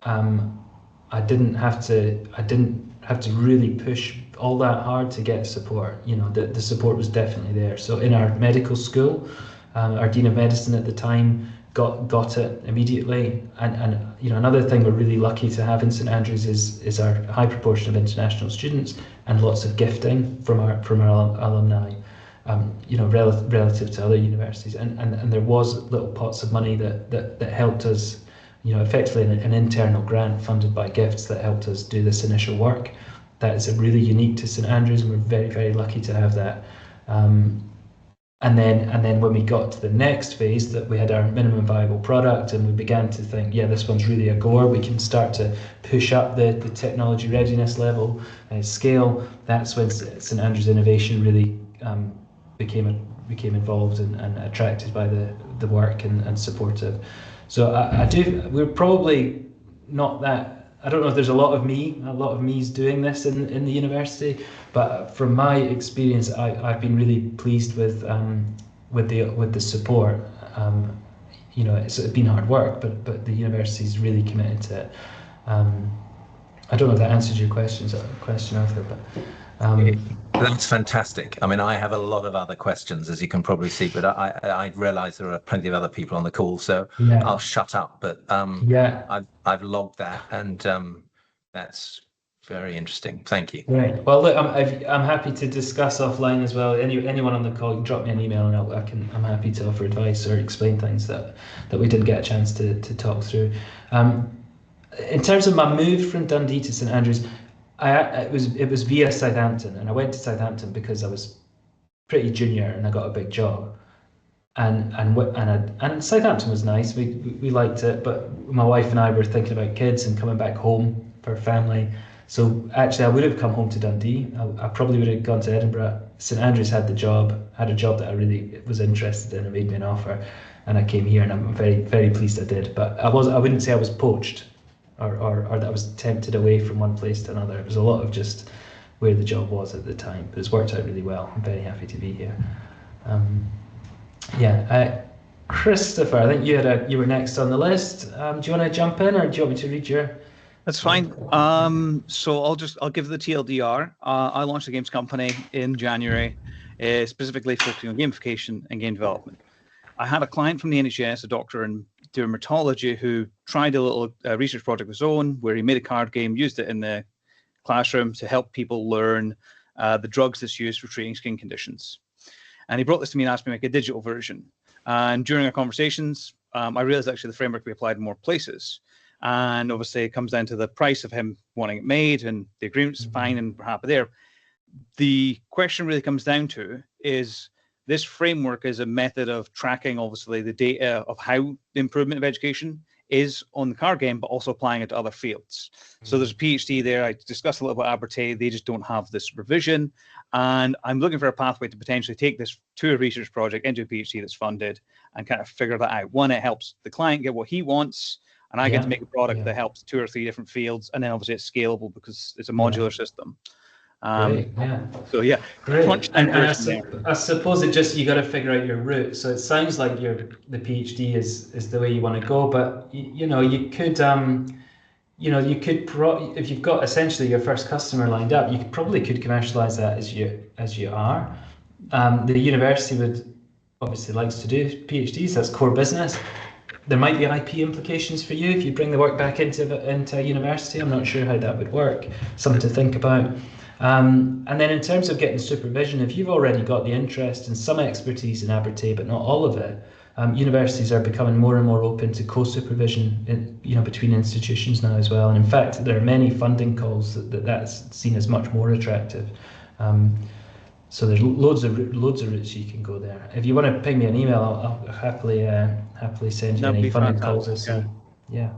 I didn't have to really push all that hard to get support. The support was definitely there. So in our medical school, our Dean of Medicine at the time got it immediately. And another thing we're really lucky to have in St Andrews is our high proportion of international students and lots of gifting from our alumni. Relative to other universities, and there was little pots of money that helped us, effectively an internal grant funded by gifts that helped us do this initial work. That is really unique to St Andrews, and we're very, very lucky to have that. And then when we got to the next phase, that we had our minimum viable product, and we began to think, this one's really a goer. We can start to push up the technology readiness level and scale. That's when St Andrews Innovation really became involved and attracted by the work and supportive. So we're probably not that I don't know if there's a lot of me's doing this in the university, but from my experience, I've been really pleased with the support. You know, it's been hard work, but the university's really committed to it. I don't know if that answers your question, Arthur, but that's fantastic. I mean, I have a lot of other questions, as you can probably see, but I realise there are plenty of other people on the call, so yeah. I'll shut up. But yeah, I've logged that, and that's very interesting. Thank you. Right. Well, look, I'm happy to discuss offline as well. Anyone on the call, you can drop me an email, and I'm happy to offer advice or explain things that we didn't get a chance to talk through. In terms of my move from Dundee to St Andrews, it was via Southampton, and I went to Southampton because I was pretty junior and I got a big job, and Southampton was nice. We liked it, but my wife and I were thinking about kids and coming back home for family. So actually, I would have come home to Dundee. I probably would have gone to Edinburgh. St Andrews had a job that I really was interested in and made me an offer, and I came here, and I'm very, very pleased I did. But I wouldn't say I was poached, or that I was tempted away from one place to another. It was a lot of just where the job was at the time, but it's worked out really well. I'm very happy to be here. Christopher, I think you were next on the list. Do you want to jump in, or do you want me to read your? That's fine. So I'll give the TLDR. I launched a games company in January, specifically focusing on gamification and game development. I had a client from the NHS, a doctor in dermatology, who tried a little research project of his own, where he made a card game, used it in the classroom to help people learn the drugs that's used for treating skin conditions. And he brought this to me and asked me to make a digital version. And during our conversations, I realized actually the framework we applied in more places. And obviously it comes down to the price of him wanting it made, and the agreement's fine and we're happy there. The question really comes down to is this framework is a method of tracking, obviously, the data of how the improvement of education is on the card game, but also applying it to other fields. So there's a PhD there. I discussed a little about Abertay. They just don't have this supervision. And I'm looking for a pathway to potentially take this to a research project into a PhD that's funded and kind of figure that out. One, it helps the client get what he wants, and I get to make a product that helps 2 or 3 different fields, and then obviously it's scalable because it's a modular system. Great, So yeah, great. And I suppose it just, you got to figure out your route. So it sounds like the PhD is the way you want to go, but you could if you've got essentially your first customer lined up, you probably could commercialize that as you are. The university would obviously likes to do PhDs. That's core business. There might be IP implications for you if you bring the work back into university. I'm not sure how that would work. Something to think about. And then in terms of getting supervision, if you've already got the interest and some expertise in Abertay, but not all of it, universities are becoming more and more open to co-supervision, between institutions now as well. And in fact, there are many funding calls that's seen as much more attractive. So there's loads of routes you can go there. If you want to ping me an email, I'll happily send you any funding calls. Yeah,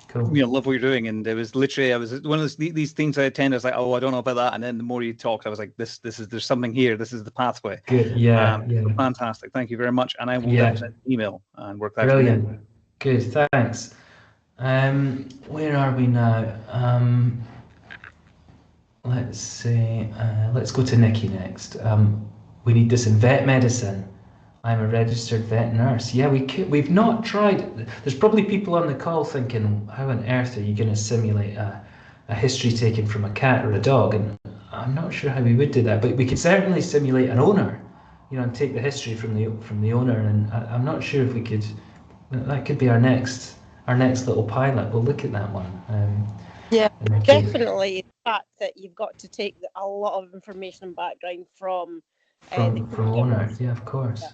cool. I love what you're doing, and it was literally, I was one of these things I attend. I was like, oh, I don't know about that, and then the more you talked, I was like, there's something here. This is the pathway. Good. Yeah. Fantastic. Thank you very much, and I will send an email and work that out. Brilliant. Good. Thanks. Where are we now? Let's see. Let's go to Nikki next. We need this in vet medicine. I'm a registered vet nurse. Yeah, we've not tried. There's probably people on the call thinking, how on earth are you going to simulate a history taken from a cat or a dog? And I'm not sure how we would do that, but we could certainly simulate an owner, and take the history from the owner. And I'm not sure if we could. That could be our next little pilot. We'll look at that one. Definitely the fact that you've got to take a lot of information and background from owner. Yeah, of course.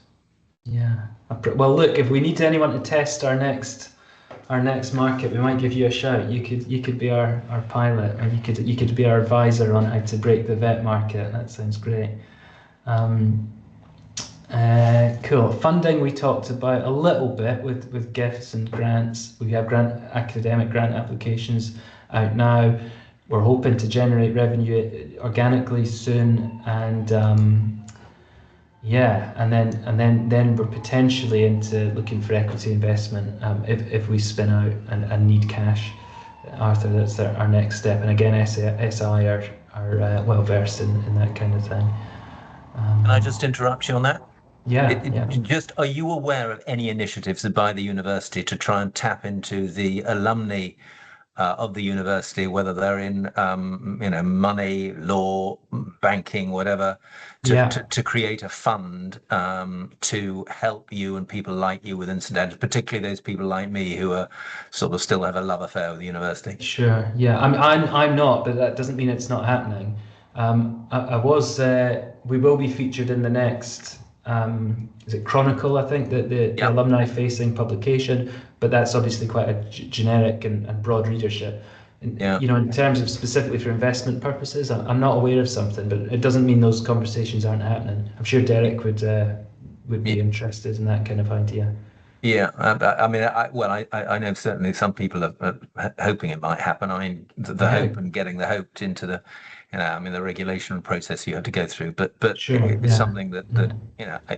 Yeah. Well, look, if we need anyone to test our next market, we might give you a shout. You could be our pilot, or you could be our advisor on how to break the vet market. That sounds great. Cool. Funding we talked about a little bit with gifts and grants. We have academic grant applications out now. We're hoping to generate revenue organically soon, and and then we're potentially into looking for equity investment if we spin out and need cash. Arthur, that's our next step. And again, SI are well versed in that kind of thing. Can I just interrupt you on that? Yeah. Just, are you aware of any initiatives by the university to try and tap into the alumni of the university, whether they're in money, law, banking, whatever, to create a fund to help you and people like you with incidentals, particularly those people like me who are sort of still have a love affair with the university? Sure. Yeah. I'm not, but that doesn't mean it's not happening. We will be featured in the next, is it Chronicle, I think, the alumni facing publication, but that's obviously quite a generic and broad readership. In terms of specifically for investment purposes, I'm not aware of something, but it doesn't mean those conversations aren't happening. I'm sure Derek would be interested in that kind of idea. Yeah, I mean, I know certainly some people are hoping it might happen. I mean, the hope and getting the hope into the, the regulation process you have to go through. But sure, it's something that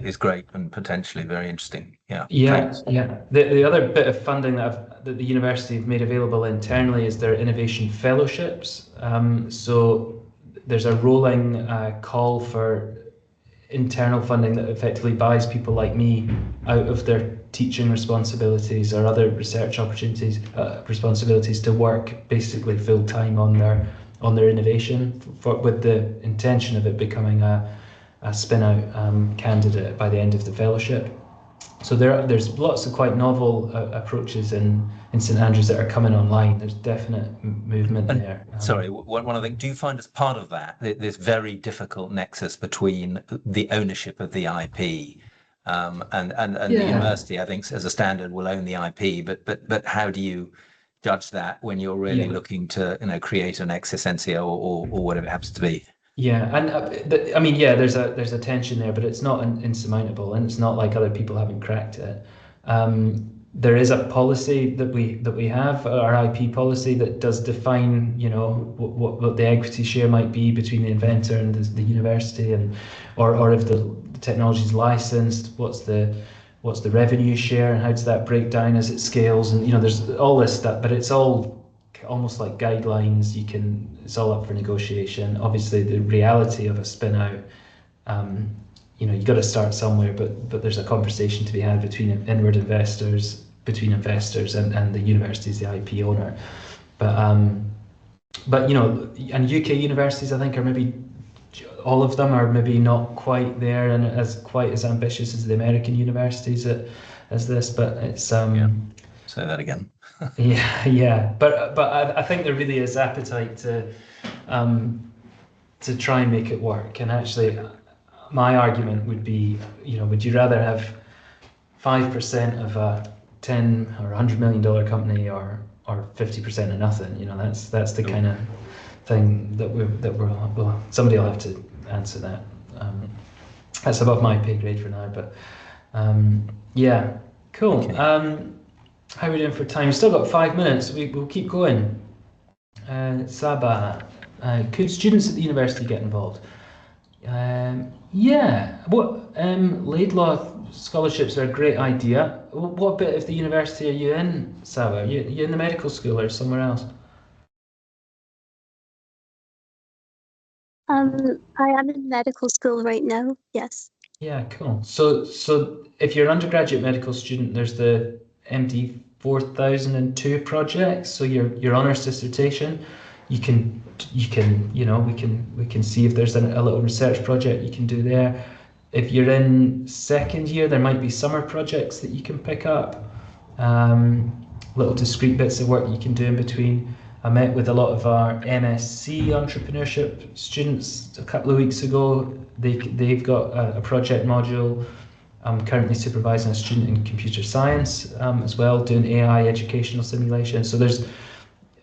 is great and potentially very interesting. Yeah. Yeah. The other bit of funding that the university have made available internally is their innovation fellowships. So there's a rolling call for internal funding that effectively buys people like me out of their teaching responsibilities or other research responsibilities to work basically full time on their innovation with the intention of it becoming a spin out candidate by the end of the fellowship. So there's lots of quite novel approaches in St Andrews that are coming online. There's definite movement there. Sorry, one other thing. Do you find as part of that this very difficult nexus between the ownership of the IP and the university? I think as a standard will own the IP, but how do you judge that when you're really looking to create an XSNCO or whatever it happens to be? Yeah, and there's a tension there, but it's not insurmountable, and it's not like other people haven't cracked it. There is a policy that we have, our IP policy, that does define, what the equity share might be between the inventor and the university, or if the technology is licensed, what's the revenue share, and how does that break down as it scales, and there's all this stuff, but it's all almost like guidelines. It's all up for negotiation. Obviously, the reality of a spin out, you've got to start somewhere, but there's a conversation to be had between investors and the university as the IP owner. And UK universities, I think, are maybe all of them are maybe not quite there and quite as ambitious as the American universities as this, but it's say that again. But I think there really is appetite to try and make it work. And actually, my argument would be, would you rather have 5% of a $10 or $100 million company, or 50% of nothing? That's the kind of thing that somebody will have to answer that. That's above my pay grade for now, but cool. Okay. How are we doing for time? We've still got 5 minutes. We'll keep going. Sabah, could students at the university get involved? Laidlaw scholarships are a great idea. What bit of the university are you in, Sabah? You in the medical school or somewhere else? I am in medical school right now. Yes. Yeah, cool. So if you're an undergraduate medical student, there's the MD 4002 project. So your honours dissertation, we can see if there's a little research project you can do there. If you're in second year, there might be summer projects that you can pick up, little discrete bits of work you can do in between. I met with a lot of our MSc entrepreneurship students a couple of weeks ago. They've got a project module. I'm currently supervising a student in computer science as well, doing AI educational simulation. So there's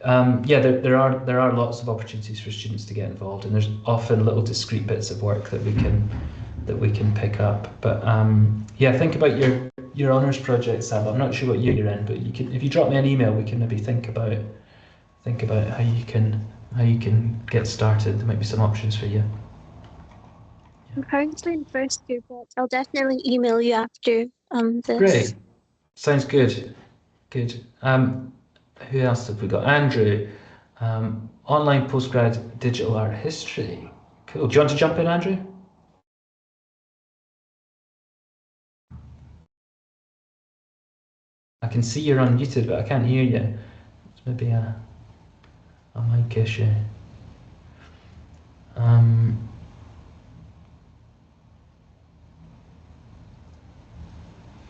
there are lots of opportunities for students to get involved, and there's often little discrete bits of work that we can pick up. But think about your honours project, Sab. I'm not sure what year you're in, but if you drop me an email, we can maybe think about how you can get started. There might be some options for you. I'm currently in first year, but I'll definitely email you after this. Great. Sounds good. Good. Who else have we got? Andrew, online postgrad digital art history. Cool. Do you want to jump in, Andrew? I can see you're unmuted, but I can't hear you. It's maybe a mic issue.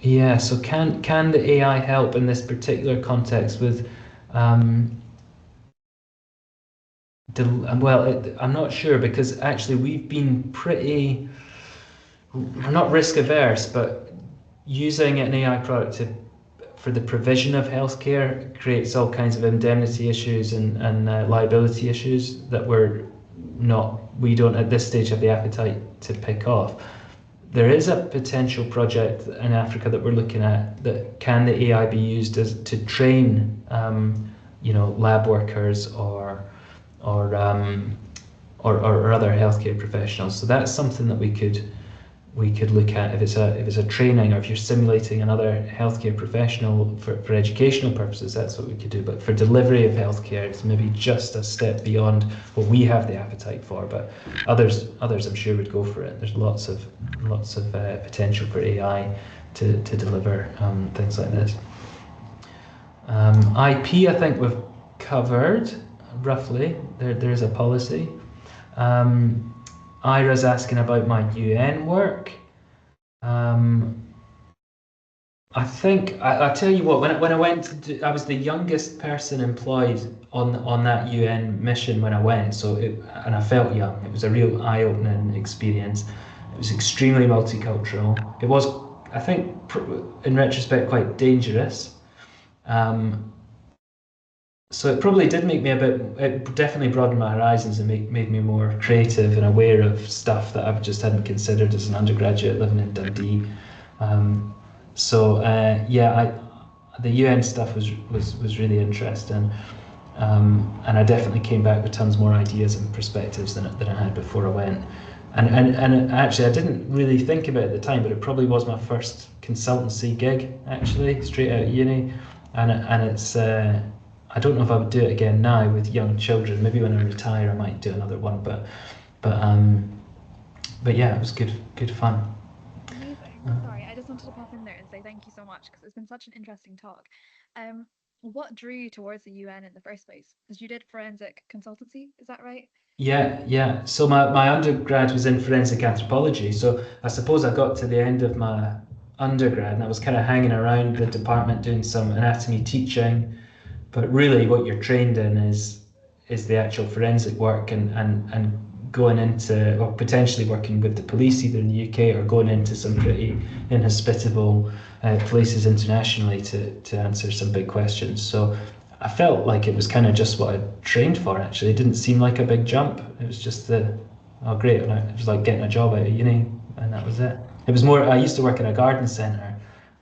Yeah, so can the AI help in this particular context with well, I'm not sure, because actually we've been pretty, we're not risk averse, but using an AI product for the provision of healthcare creates all kinds of indemnity issues and liability issues that we don't at this stage have the appetite to pick off. There is a potential project in Africa that we're looking at, that can the AI be used to train, lab workers or other healthcare professionals. So that's something that we could look at if it's a training, or if you're simulating another healthcare professional for educational purposes. That's what we could do. But for delivery of healthcare, it's maybe just a step beyond what we have the appetite for. But others I'm sure would go for it. There's lots of potential for AI to deliver things like this. IP, I think we've covered roughly. There's a policy. Ira's asking about my UN work. I think I tell you what, when I went I was the youngest person employed on that UN mission when I went. And I felt young. It was a real eye-opening experience. It was extremely multicultural. It was, I think, in retrospect, quite dangerous. So it probably did make me it definitely broadened my horizons and made me more creative and aware of stuff that I just hadn't considered as an undergraduate living in Dundee. The UN stuff was really interesting. And I definitely came back with tons more ideas and perspectives than I had before I went. And actually, I didn't really think about it at the time, but it probably was my first consultancy gig, actually, straight out of uni. And it's... I don't know if I would do it again now with young children. Maybe when I retire, I might do another one. But yeah, it was good fun. Amazing. Sorry, I just wanted to pop in there and say thank you so much, because it's been such an interesting talk. What drew you towards the UN in the first place? Because you did forensic consultancy, is that right? Yeah. So my undergrad was in forensic anthropology. So I suppose I got to the end of my undergrad and I was kind of hanging around the department doing some anatomy teaching. But really what you're trained in is the actual forensic work and going into, or potentially working with the police either in the UK or going into some pretty inhospitable places internationally to answer some big questions. So I felt like it was kind of just what I trained for, actually. It didn't seem like a big jump. It was just great. It was like getting a job out of uni, and that was it. It was more, I used to work in a garden centre.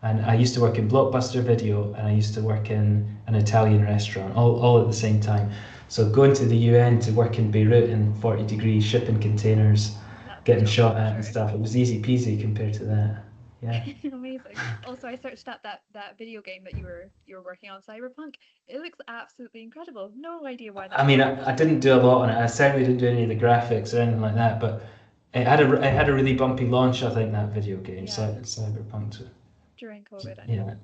And I used to work in Blockbuster Video, and I used to work in an Italian restaurant, all at the same time. So going to the UN to work in Beirut in 40-degree shipping containers, getting shot at and stuff, it was easy peasy compared to that. Yeah. Amazing. Also, I searched up that video game that you were working on, Cyberpunk. It looks absolutely incredible. No idea why that. I mean, I didn't do a lot on it. I certainly didn't do any of the graphics or anything like that, but it had a really bumpy launch, I think, that video game, Cyberpunk. During COVID. Yeah.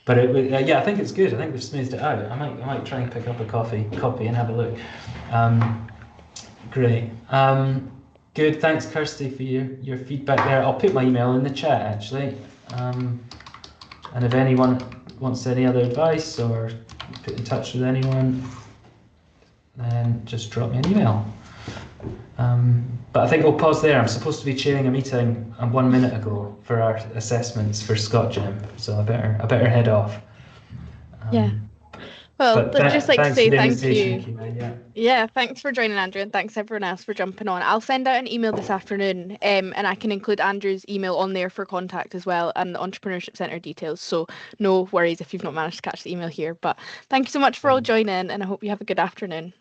But I think it's good. I think we've smoothed it out. I might try and pick up a copy and have a look. Great. Good. Thanks, Kirsty, for your feedback there. I'll put my email in the chat, actually. And if anyone wants any other advice or put in touch with anyone, then just drop me an email. But I think we'll pause there. I'm supposed to be chairing a meeting 1 minute ago for our assessments for ScotGem, so I better head off. Yeah. Well, I'd just like to say thank you. Kima, yeah, thanks for joining, Andrew, and thanks everyone else for jumping on. I'll send out an email this afternoon, and I can include Andrew's email on there for contact as well, and the Entrepreneurship Centre details. So no worries if you've not managed to catch the email here. But thank you so much for all joining, and I hope you have a good afternoon.